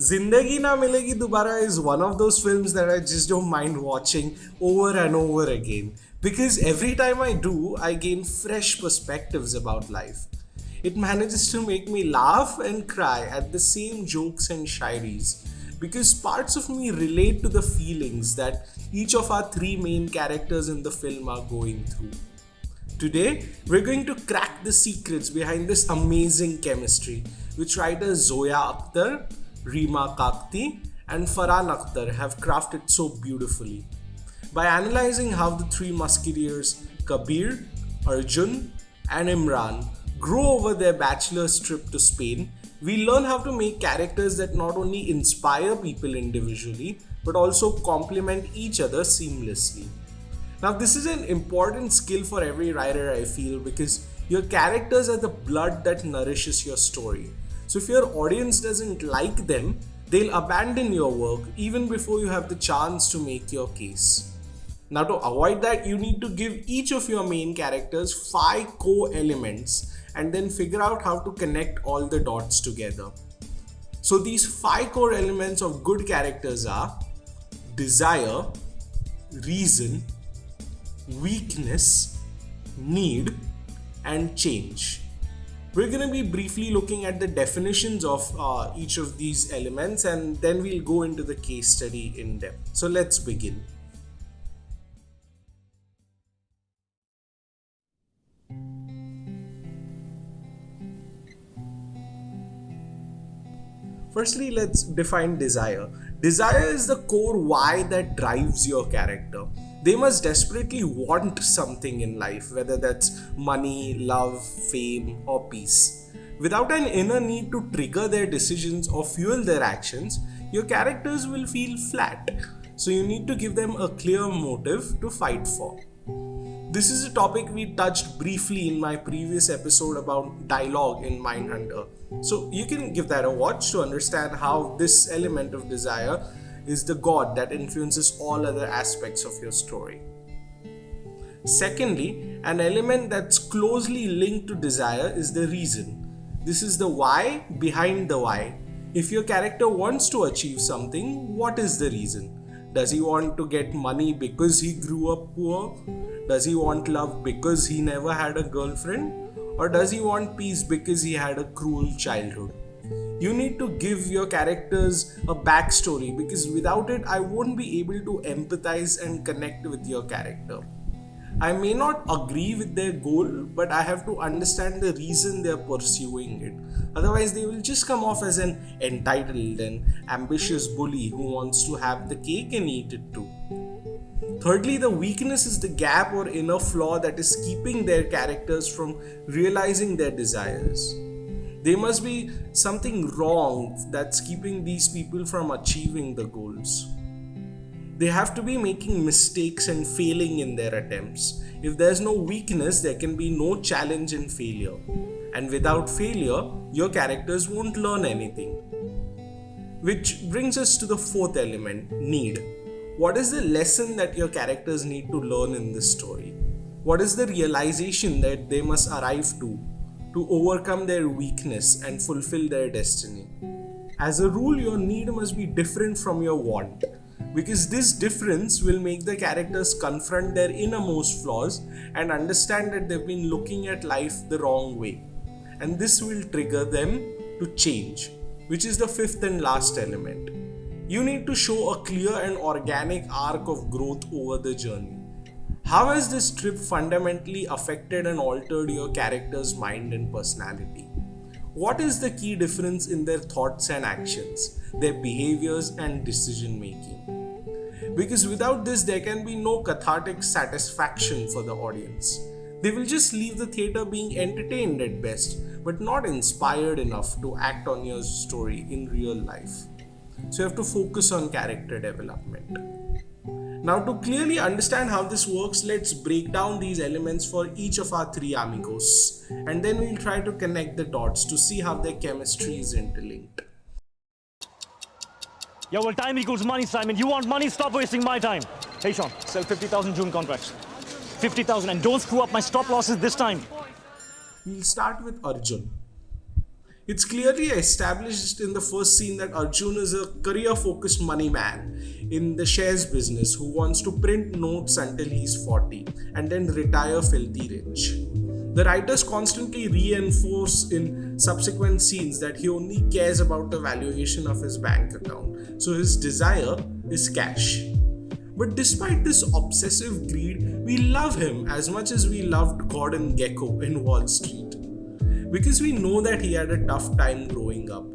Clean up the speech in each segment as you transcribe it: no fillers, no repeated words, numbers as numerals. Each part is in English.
Zindagi Na Milegi Dobara is one of those films that I just don't mind watching over and over again because every time I do, I gain fresh perspectives about life. It manages to make me laugh and cry at the same jokes and shairis because parts of me relate to the feelings that each of our three main characters in the film are going through. Today, we're going to crack the secrets behind this amazing chemistry, which writers Zoya Akhtar, Reema Kakti, and Farhan Akhtar have crafted so beautifully. By analyzing how the three musketeers, Kabir, Arjun, and Imran, grow over their bachelor's trip to Spain, we learn how to make characters that not only inspire people individually but also complement each other seamlessly. Now, this is an important skill for every writer, I feel, because your characters are the blood that nourishes your story. So, if your audience doesn't like them, they'll abandon your work even before you have the chance to make your case. Now, to avoid that, you need to give each of your main characters 5 core elements and then figure out how to connect all the dots together. So, these 5 core elements of good characters are desire, reason, weakness, need, and change. We're going to be briefly looking at the definitions of each of these elements and then we'll go into the case study in depth. So let's begin. Firstly, let's define desire. Desire is the core why that drives your character. They must desperately want something in life, whether that's money, love, fame, or peace. Without an inner need to trigger their decisions or fuel their actions, your characters will feel flat. So you need to give them a clear motive to fight for. This is a topic we touched briefly in my previous episode about dialogue in Mindhunter. So you can give that a watch to understand how this element of desire is the god that influences all other aspects of your story. Secondly, an element that's closely linked to desire is the reason. This is the why behind the why. If your character wants to achieve something, what is the reason? Does he want to get money because he grew up poor? Does he want love because he never had a girlfriend? Or does he want peace because he had a cruel childhood? You need to give your characters a backstory because without it, I won't be able to empathize and connect with your character. I may not agree with their goal, but I have to understand the reason they're pursuing it. Otherwise, they will just come off as an entitled and ambitious bully who wants to have the cake and eat it too. Thirdly, the weakness is the gap or inner flaw that is keeping their characters from realizing their desires. There must be something wrong that's keeping these people from achieving the goals. They have to be making mistakes and failing in their attempts. If there's no weakness, there can be no challenge in failure. And without failure, your characters won't learn anything. Which brings us to the fourth element, need. What is the lesson that your characters need to learn in this story? What is the realization that they must arrive to overcome their weakness and fulfill their destiny? As a rule, your need must be different from your want. because this difference will make the characters confront their innermost flaws and understand that they've been looking at life the wrong way. And this will trigger them to change, which is the fifth and last element. You need to show a clear and organic arc of growth over the journey. How has this trip fundamentally affected and altered your character's mind and personality? What is the key difference in their thoughts and actions, their behaviors and decision making? Because without this, there can be no cathartic satisfaction for the audience. They will just leave the theater being entertained at best, but not inspired enough to act on your story in real life. So you have to focus on character development. Now, to clearly understand how this works, let's break down these elements for each of our three amigos, and then we'll try to connect the dots to see how their chemistry is interlinked. Yeah, well, time equals money, Simon. You want money? Stop wasting my time. Hey, Sean, sell 50,000 June contracts. 50,000, and don't screw up my stop losses this time. We'll start with Arjun. It's clearly established in the first scene that Arjun is a career-focused money man in the shares business who wants to print notes until he's 40 and then retire filthy rich. The writers constantly reinforce in subsequent scenes that he only cares about the valuation of his bank account, so his desire is cash. But despite this obsessive greed, we love him as much as we loved Gordon Gekko in Wall Street. Because we know that he had a tough time growing up.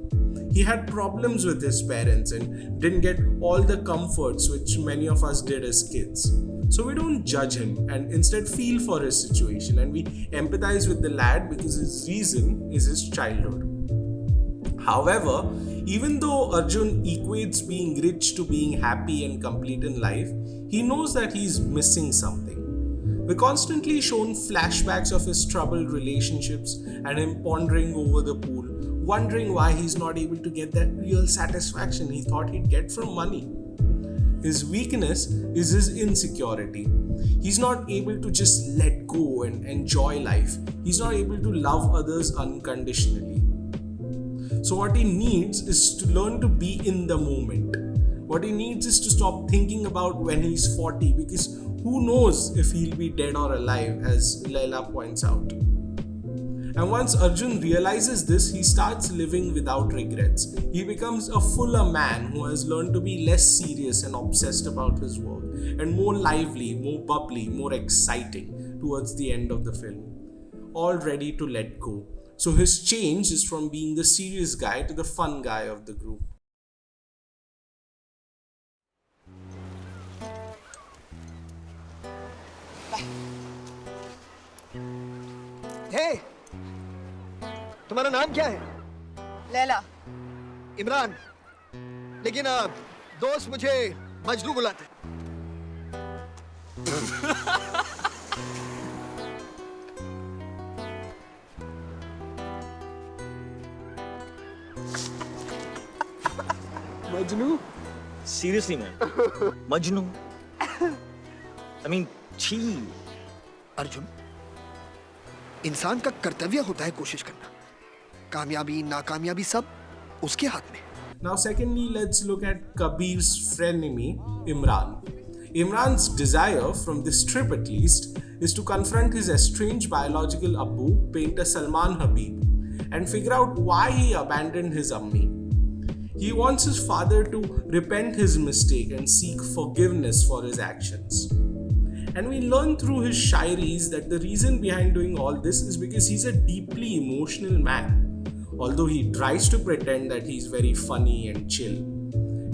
He had problems with his parents and didn't get all the comforts which many of us did as kids. So we don't judge him and instead feel for his situation, and we empathize with the lad because his reason is his childhood. However, even though Arjun equates being rich to being happy and complete in life, he knows that he's missing something. We're constantly shown flashbacks of his troubled relationships and him pondering over the pool, wondering why he's not able to get that real satisfaction he thought he'd get from money. His weakness is his insecurity. He's not able to just let go and enjoy life. He's not able to love others unconditionally. So what he needs is to learn to be in the moment. What he needs is to stop thinking about when he's 40, because who knows if he'll be dead or alive, as Laila points out. And once Arjun realizes this, he starts living without regrets. He becomes a fuller man who has learned to be less serious and obsessed about his work, and more lively, more bubbly, more exciting towards the end of the film. All ready to let go. So his change is from being the serious guy to the fun guy of the group. हे, तुम्हारा नाम क्या है? लैला। इमरान। लेकिन दोस्त मुझे मजनू बुलाते। Majnu? Seriously, man. Majnu? I mean, chee. Arjun, इंसान का कर्तव्य होता है कोशिश करना। कामयाबी नाकामयाबी सब उसके हाथ में। Now secondly, let's look at Kabir's frenemy, Imran. Imran's desire, from this trip at least, is to confront his estranged biological Abu, painter Salman Habib, and figure out why he abandoned his Ammi. He wants his father to repent his mistake and seek forgiveness for his actions. And we learn through his shairis that the reason behind doing all this is because he's a deeply emotional man, although he tries to pretend that he's very funny and chill.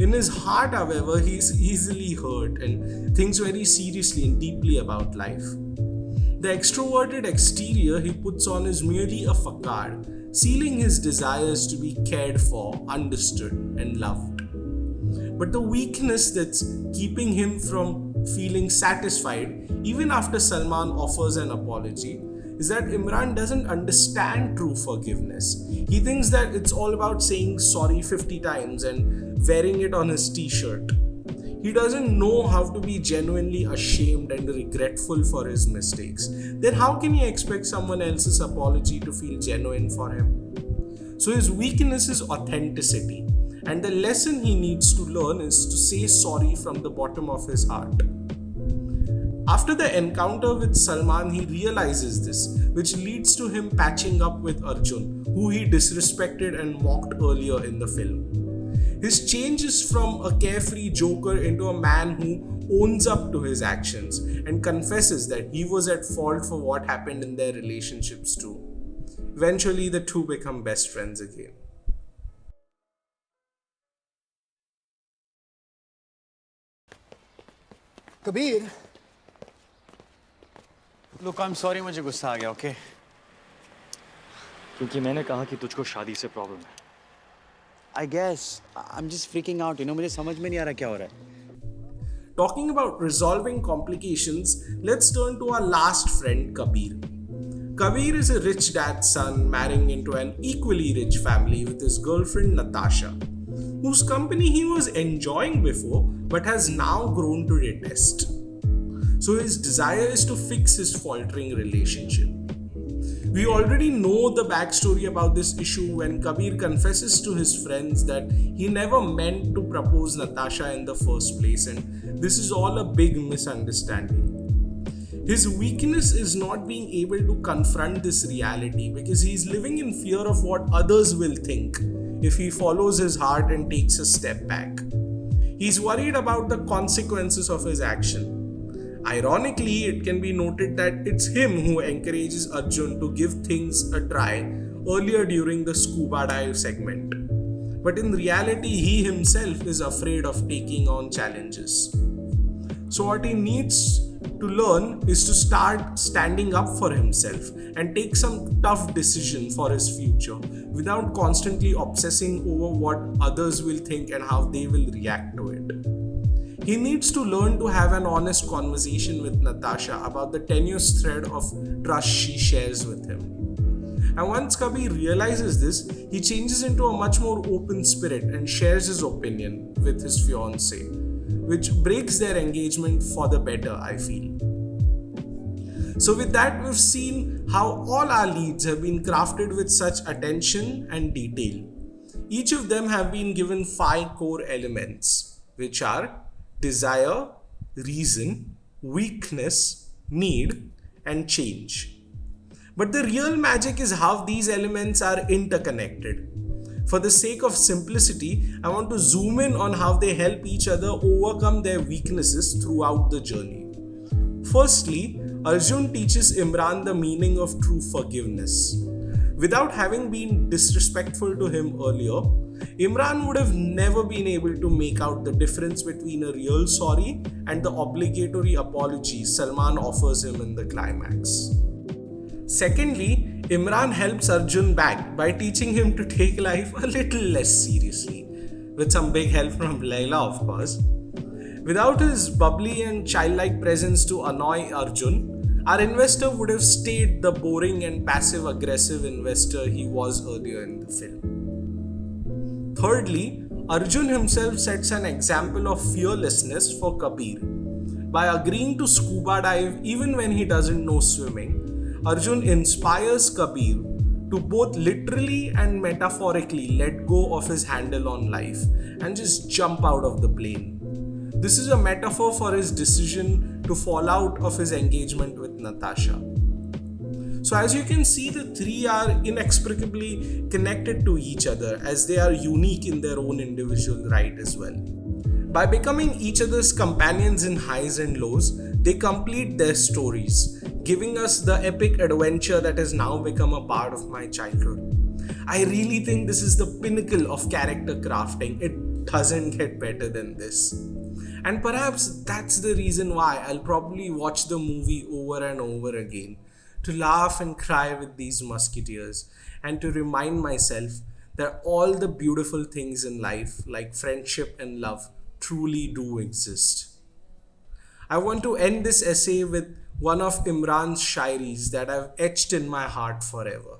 In his heart, however, he's easily hurt and thinks very seriously and deeply about life. The extroverted exterior he puts on is merely a facade, sealing his desires to be cared for, understood, and loved. But the weakness that's keeping him from feeling satisfied, even after Salman offers an apology, is that Imran doesn't understand true forgiveness. He thinks that it's all about saying sorry 50 times and wearing it on his t-shirt. He doesn't know how to be genuinely ashamed and regretful for his mistakes. Then how can he expect someone else's apology to feel genuine for him? So his weakness is authenticity. and the lesson he needs to learn is to say sorry from the bottom of his heart. After the encounter with Salman, he realizes this, which leads to him patching up with Arjun, who he disrespected and mocked earlier in the film. His change is from a carefree joker into a man who owns up to his actions and confesses that he was at fault for what happened in their relationships too. Eventually, the two become best friends again. Kabir, Look, I'm sorry मुझे गुस्सा आ गया, okay? क्योंकि मैंने कहा कि तुझको शादी से प्रॉब्लम है. I guess I'm just freaking out, मुझे समझ में नहीं आ रहा क्या हो रहा है. Talking about resolving complications, let's turn to our last friend, Kabir. Kabir is a rich dad's son marrying into an equally rich family with his girlfriend Natasha, whose company he was enjoying before but has now grown to detest. So his desire is to fix his faltering relationship. We already know the backstory about this issue when Kabir confesses to his friends that he never meant to propose Natasha in the first place, and this is all a big misunderstanding. His weakness is not being able to confront this reality because he is living in fear of what others will think if he follows his heart and takes a step back. He's worried about the consequences of his action. Ironically, it can be noted that it's him who encourages Arjun to give things a try earlier during the scuba dive segment. But in reality, he himself is afraid of taking on challenges. So what he needs to learn is to start standing up for himself and take some tough decision for his future without constantly obsessing over what others will think and how they will react to it. He needs to learn to have an honest conversation with Natasha about the tenuous thread of trust she shares with him. And once Kabir realizes this, he changes into a much more open spirit and shares his opinion with his fiancée, which breaks their engagement for the better, I feel. So with that, we've seen how all our leads have been crafted with such attention and detail. Each of them have been given 5 core elements, which are desire, reason, weakness, need, and change. But the real magic is how these elements are interconnected. For the sake of simplicity, I want to zoom in on how they help each other overcome their weaknesses throughout the journey. Firstly, Arjun teaches Imran the meaning of true forgiveness. Without having been disrespectful to him earlier, Imran would have never been able to make out the difference between a real sorry and the obligatory apology Salman offers him in the climax. Secondly, Imran helps Arjun back by teaching him to take life a little less seriously, with some big help from Layla, of course. Without his bubbly and childlike presence to annoy Arjun, our investor would have stayed the boring and passive-aggressive investor he was earlier in the film. Thirdly, Arjun himself sets an example of fearlessness for Kabir. By agreeing to scuba dive even when he doesn't know swimming, Arjun inspires Kabir to both literally and metaphorically let go of his handle on life and just jump out of the plane. This is a metaphor for his decision to fall out of his engagement with Natasha. So as you can see, the three are inextricably connected to each other as they are unique in their own individual right as well. By becoming each other's companions in highs and lows, they complete their stories, giving us the epic adventure that has now become a part of my childhood. I really think this is the pinnacle of character crafting. It doesn't get better than this. And perhaps that's the reason why I'll probably watch the movie over and over again, to laugh and cry with these musketeers and to remind myself that all the beautiful things in life, like friendship and love, truly do exist. I want to end this essay with one of Imran's shairis that I've etched in my heart forever.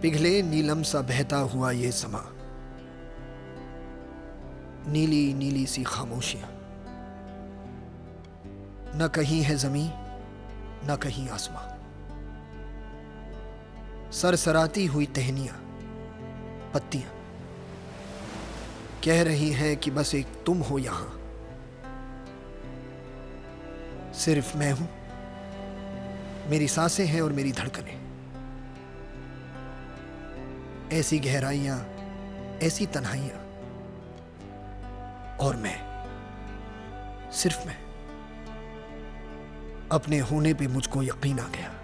पिघले नीलम सा बहता हुआ ये समा, नीली नीली सी खामोशियां, न कहीं है जमीन न कहीं आसमां। सरसराती हुई टहनियां, पत्तियां कह रही हैं कि बस एक तुम हो यहां। सिर्फ मैं हूं, मेरी सांसें हैं और मेरी धड़कनें। ऐसी गहराइयां, ऐसी तन्हाइयां, और मैं, सिर्फ मैं। अपने होने पे मुझको यकीन आ गया।